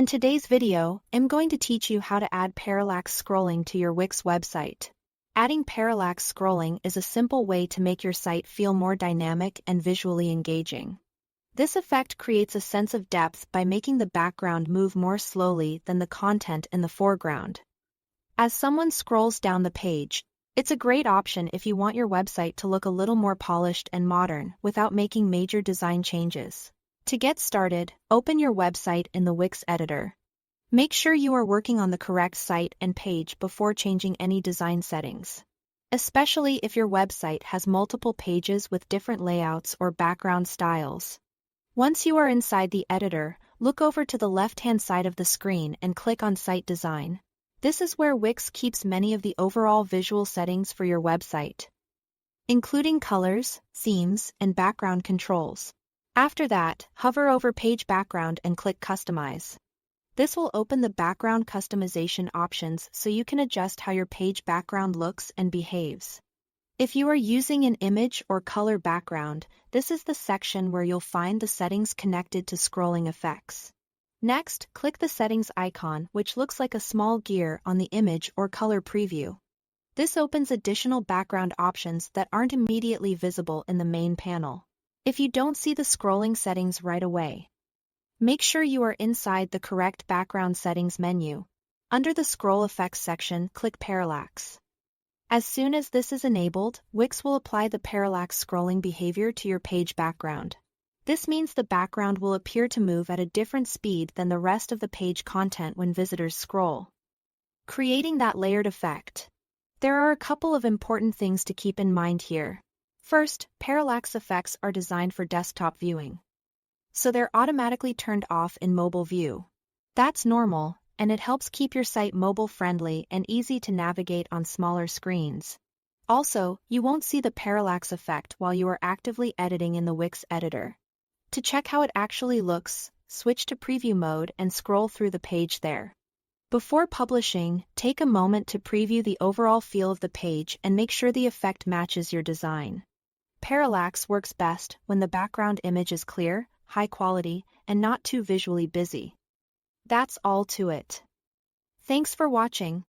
In today's video, I'm going to teach you how to add parallax scrolling to your Wix website. Adding parallax scrolling is a simple way to make your site feel more dynamic and visually engaging. This effect creates a sense of depth by making the background move more slowly than the content in the foreground. As someone scrolls down the page, it's a great option if you want your website to look a little more polished and modern without making major design changes. To get started, open your website in the Wix editor. Make sure you are working on the correct site and page before changing any design settings, especially if your website has multiple pages with different layouts or background styles. Once you are inside the editor, look over to the left-hand side of the screen and click on Site Design. This is where Wix keeps many of the overall visual settings for your website, including colors, themes, and background controls. After that, hover over Page Background and click Customize. This will open the background customization options so you can adjust how your page background looks and behaves. If you are using an image or color background, this is the section where you'll find the settings connected to scrolling effects. Next, click the settings icon, which looks like a small gear on the image or color preview. This opens additional background options that aren't immediately visible in the main panel. If you don't see the scrolling settings right away, make sure you are inside the correct background settings menu. Under the Scroll Effects section, click Parallax. As soon as this is enabled, Wix will apply the parallax scrolling behavior to your page background. This means the background will appear to move at a different speed than the rest of the page content when visitors scroll, creating that layered effect. There are a couple of important things to keep in mind here. First, parallax effects are designed for desktop viewing, so they're automatically turned off in mobile view. That's normal, and it helps keep your site mobile-friendly and easy to navigate on smaller screens. Also, you won't see the parallax effect while you are actively editing in the Wix editor. To check how it actually looks, switch to preview mode and scroll through the page there. Before publishing, take a moment to preview the overall feel of the page and make sure the effect matches your design. Parallax works best when the background image is clear, high quality, and not too visually busy. That's all to it. Thanks for watching.